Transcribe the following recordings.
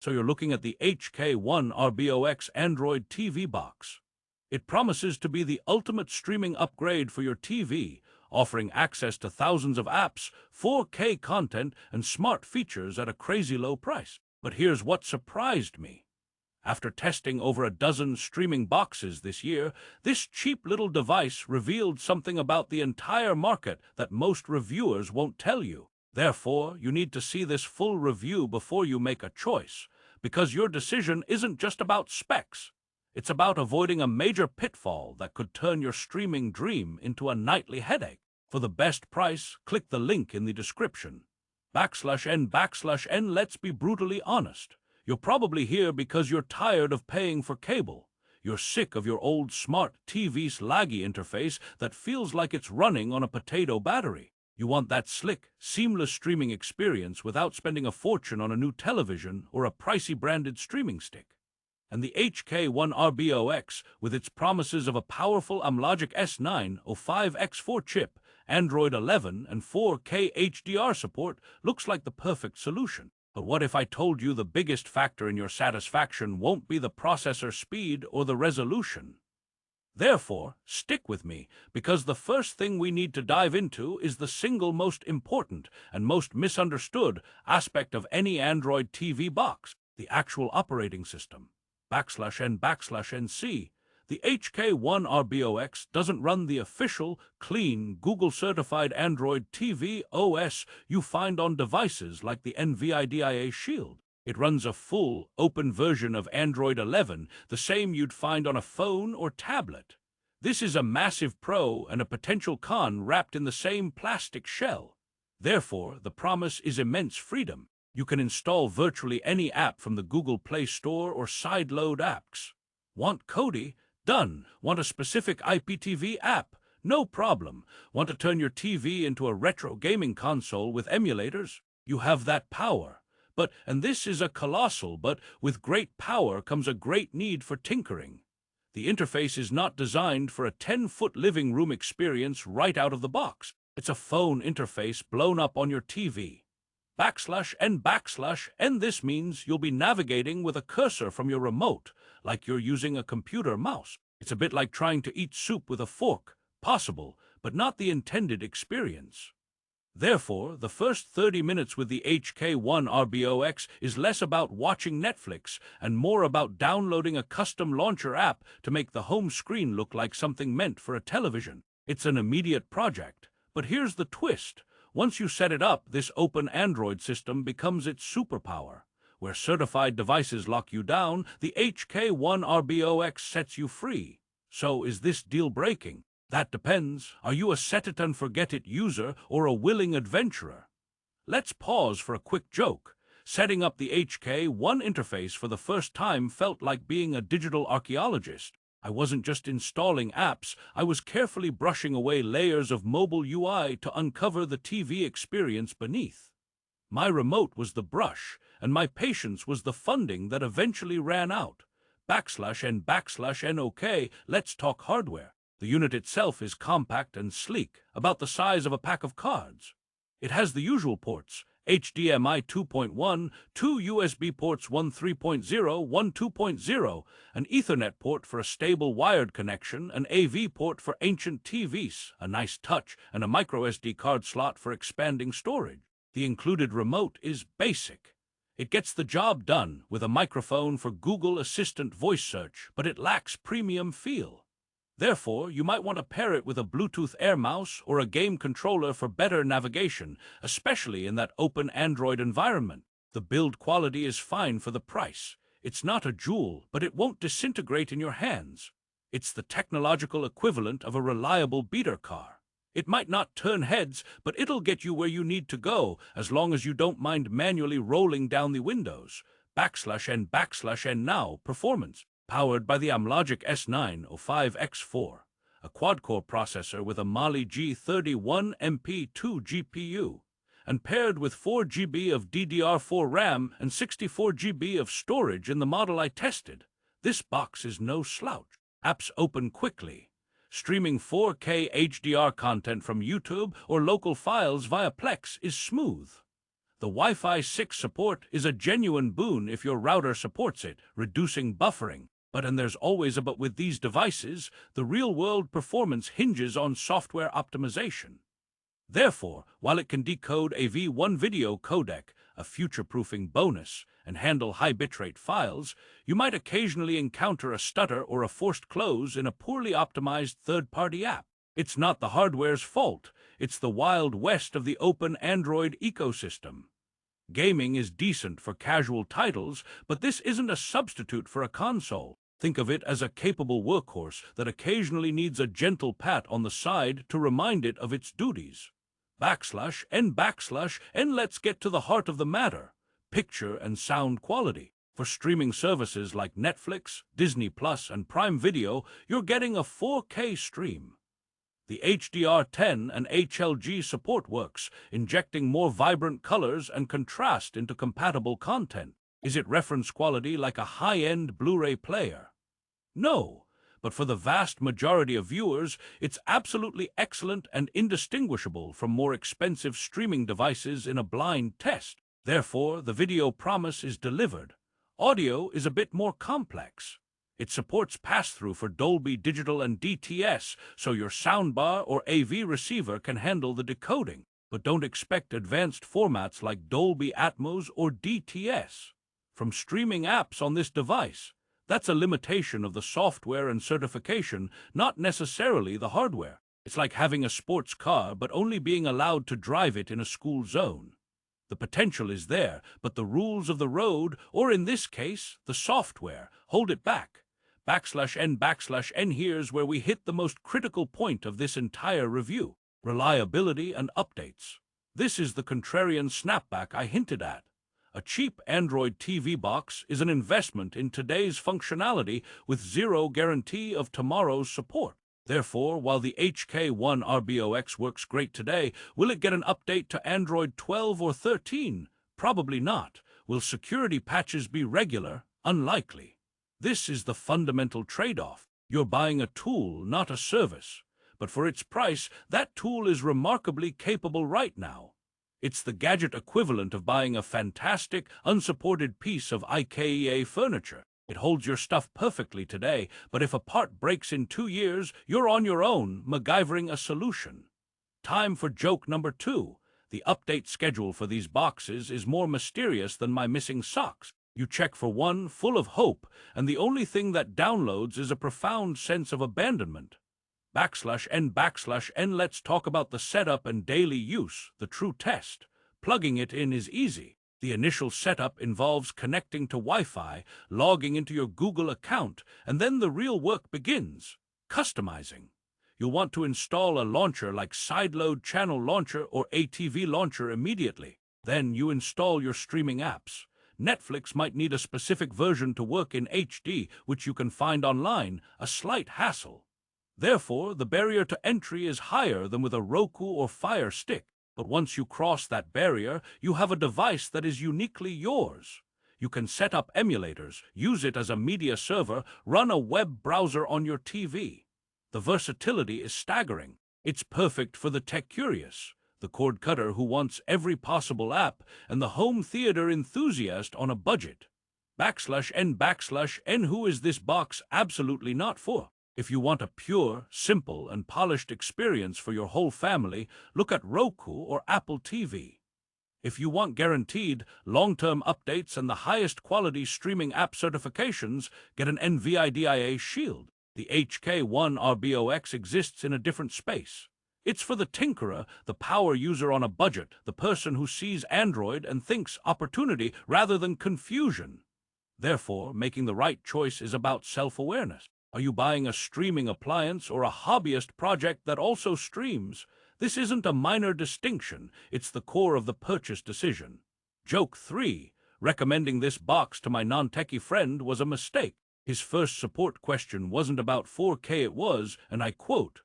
So you're looking at the HK1 RBOX Android TV box. It promises to be the ultimate streaming upgrade for your TV, offering access to thousands of apps, 4K content, and smart features at a crazy low price. But here's what surprised me. After testing over a dozen streaming boxes this year, this cheap little device revealed something about the entire market that most reviewers won't tell you. Therefore, you need to see this full review before you make a choice, because your decision isn't just about specs. It's about avoiding a major pitfall that could turn your streaming dream into a nightly headache. For the best price, click the link in the description. /N/N, let's be brutally honest. You're probably here because you're tired of paying for cable. You're sick of your old smart TV's laggy interface that feels like it's running on a potato battery. You want that slick, seamless streaming experience without spending a fortune on a new television or a pricey branded streaming stick. And the HK1 RBOX, with its promises of a powerful Amlogic S9 05X4 chip, Android 11, and 4K HDR support, looks like the perfect solution. But what if I told you the biggest factor in your satisfaction won't be the processor speed or the resolution? Therefore, stick with me, because the first thing we need to dive into is the single most important and most misunderstood aspect of any Android TV box, the actual operating system. /N/NC. The HK1 RBOX doesn't run the official, clean, Google-certified Android TV OS you find on devices like the NVIDIA Shield. It runs a full, open version of Android 11, the same you'd find on a phone or tablet. This is a massive pro and a potential con wrapped in the same plastic shell. Therefore, the promise is immense freedom. You can install virtually any app from the Google Play Store or sideload apps. Want Kodi? Done. Want a specific IPTV app? No problem. Want to turn your TV into a retro gaming console with emulators? You have that power. And this is a colossal, but with great power comes a great need for tinkering. The interface is not designed for a 10-foot living room experience right out of the box. It's a phone interface blown up on your TV. /N/N, this means you'll be navigating with a cursor from your remote, like you're using a computer mouse. It's a bit like trying to eat soup with a fork. Possible, but not the intended experience. Therefore, the first 30 minutes with the HK1 RBOX is less about watching Netflix and more about downloading a custom launcher app to make the home screen look like something meant for a television. It's an immediate project. But here's the twist. Once you set it up, this open Android system becomes its superpower. Where certified devices lock you down, the HK1 RBOX sets you free. So is this deal-breaking? That depends. Are you a set-it-and-forget-it user or a willing adventurer? Let's pause for a quick joke. Setting up the HK1 interface for the first time felt like being a digital archaeologist. I wasn't just installing apps, I was carefully brushing away layers of mobile UI to uncover the TV experience beneath. My remote was the brush, and my patience was the funding that eventually ran out. /N/N, okay, let's talk hardware. The unit itself is compact and sleek, about the size of a pack of cards. It has the usual ports: HDMI 2.1, two USB ports, one 3.0, one 2.0, an Ethernet port for a stable wired connection, an AV port for ancient TVs, a nice touch, and a microSD card slot for expanding storage. The included remote is basic. It gets the job done with a microphone for Google Assistant voice search, but it lacks premium feel. Therefore, you might want to pair it with a Bluetooth Air mouse or a game controller for better navigation, especially in that open Android environment. The build quality is fine for the price. It's not a jewel, but it won't disintegrate in your hands. It's the technological equivalent of a reliable beater car. It might not turn heads, but it'll get you where you need to go, as long as you don't mind manually rolling down the windows. /N/N now, performance. Powered by the Amlogic S9 05X4, a quad-core processor with a Mali G31MP2 GPU, and paired with 4 GB of DDR4 RAM and 64 GB of storage in the model I tested. This box is no slouch. Apps open quickly. Streaming 4K HDR content from YouTube or local files via Plex is smooth. The Wi-Fi 6 support is a genuine boon if your router supports it, reducing buffering. And there's always a but with these devices, the real-world performance hinges on software optimization. Therefore, while it can decode a V1 video codec, a future-proofing bonus, and handle high bitrate files, you might occasionally encounter a stutter or a forced close in a poorly optimized third-party app. It's not the hardware's fault, it's the wild west of the open Android ecosystem. Gaming is decent for casual titles, but this isn't a substitute for a console. Think of it as a capable workhorse that occasionally needs a gentle pat on the side to remind it of its duties. /n/, let's get to the heart of the matter. Picture and sound quality. For streaming services like Netflix, Disney Plus, and Prime Video, you're getting a 4K stream. The HDR10 and HLG support works, injecting more vibrant colors and contrast into compatible content. Is it reference quality like a high-end Blu-ray player? No, but for the vast majority of viewers, it's absolutely excellent and indistinguishable from more expensive streaming devices in a blind test. Therefore, the video promise is delivered. Audio is a bit more complex. It supports pass-through for Dolby Digital and DTS, so your soundbar or AV receiver can handle the decoding. But don't expect advanced formats like Dolby Atmos or DTS from streaming apps on this device. That's a limitation of the software and certification, not necessarily the hardware. It's like having a sports car but only being allowed to drive it in a school zone. The potential is there, but the rules of the road, or in this case, the software, hold it back. /n/, here's where we hit the most critical point of this entire review: reliability and updates. This is the contrarian snapback I hinted at. A cheap Android TV box is an investment in today's functionality with zero guarantee of tomorrow's support. Therefore, while the HK1 RBOX works great today, will it get an update to Android 12 or 13? Probably not. Will security patches be regular? Unlikely. This is the fundamental trade-off. You're buying a tool, not a service. But for its price, that tool is remarkably capable right now. It's the gadget equivalent of buying a fantastic, unsupported piece of IKEA furniture. It holds your stuff perfectly today, but if a part breaks in 2 years, you're on your own, MacGyvering a solution. Time for joke number 2. The update schedule for these boxes is more mysterious than my missing socks. You check for one, full of hope, and the only thing that downloads is a profound sense of abandonment. /n/, let's talk about the setup and daily use, the true test. Plugging it in is easy. The initial setup involves connecting to Wi-Fi, logging into your Google account, and then the real work begins: customizing. You'll want to install a launcher like Sideload Channel Launcher or ATV Launcher immediately. Then you install your streaming apps. Netflix might need a specific version to work in HD, which you can find online, a slight hassle. Therefore, the barrier to entry is higher than with a Roku or Fire Stick. But once you cross that barrier, you have a device that is uniquely yours. You can set up emulators, use it as a media server, run a web browser on your TV. The versatility is staggering. It's perfect for the tech-curious, the cord cutter who wants every possible app, and the home theater enthusiast on a budget. /n/, who is this box absolutely not for? If you want a pure, simple, and polished experience for your whole family, look at Roku or Apple TV. If you want guaranteed, long-term updates and the highest quality streaming app certifications, get an NVIDIA Shield. The HK1 RBOX exists in a different space. It's for the tinkerer, the power user on a budget, the person who sees Android and thinks opportunity rather than confusion. Therefore, making the right choice is about self-awareness. Are you buying a streaming appliance or a hobbyist project that also streams? This isn't a minor distinction, it's the core of the purchase decision. Joke 3. Recommending this box to my non-techie friend was a mistake. His first support question wasn't about 4K, it was, and I quote,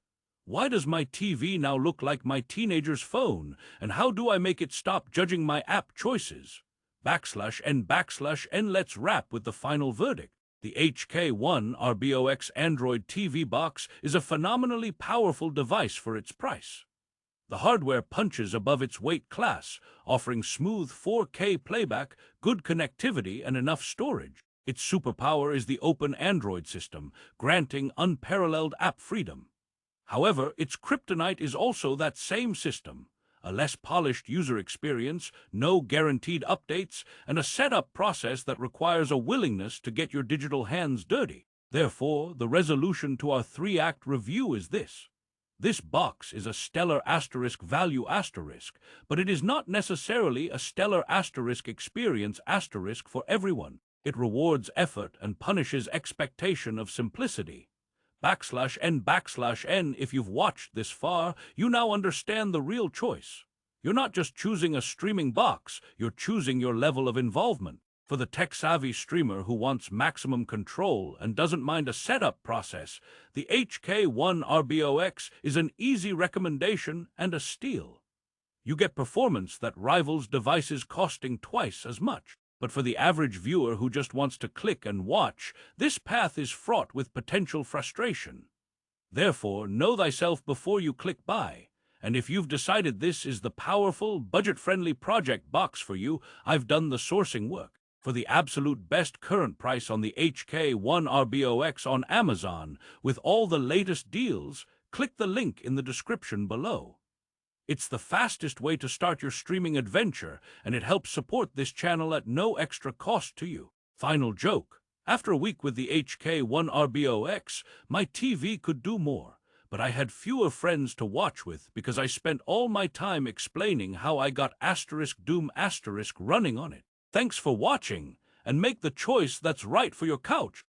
"Why does my TV now look like my teenager's phone, and how do I make it stop judging my app choices?" /n/, let's wrap with the final verdict. The HK1 RBOX Android TV box is a phenomenally powerful device for its price. The hardware punches above its weight class, offering smooth 4K playback, good connectivity, and enough storage. Its superpower is the open Android system, granting unparalleled app freedom. However, its kryptonite is also that same system. A less polished user experience, no guaranteed updates, and a setup process that requires a willingness to get your digital hands dirty. Therefore, the resolution to our 3-act review is this. This box is a stellar asterisk value asterisk, but it is not necessarily a stellar asterisk experience asterisk for everyone. It rewards effort and punishes expectation of simplicity. \n/n, if you've watched this far, you now understand the real choice. You're not just choosing a streaming box, you're choosing your level of involvement. For the tech-savvy streamer who wants maximum control and doesn't mind a setup process, the HK1 RBOX is an easy recommendation and a steal. You get performance that rivals devices costing twice as much. But for the average viewer who just wants to click and watch, this path is fraught with potential frustration. Therefore, know thyself before you click buy. And if you've decided this is the powerful, budget-friendly project box for you, I've done the sourcing work. For the absolute best current price on the HK1 RBOX on Amazon, with all the latest deals, click the link in the description below. It's the fastest way to start your streaming adventure, and it helps support this channel at no extra cost to you. Final joke. After a week with the HK1 RBOX, my TV could do more, but I had fewer friends to watch with because I spent all my time explaining how I got *Doom* running on it. Thanks for watching, and make the choice that's right for your couch.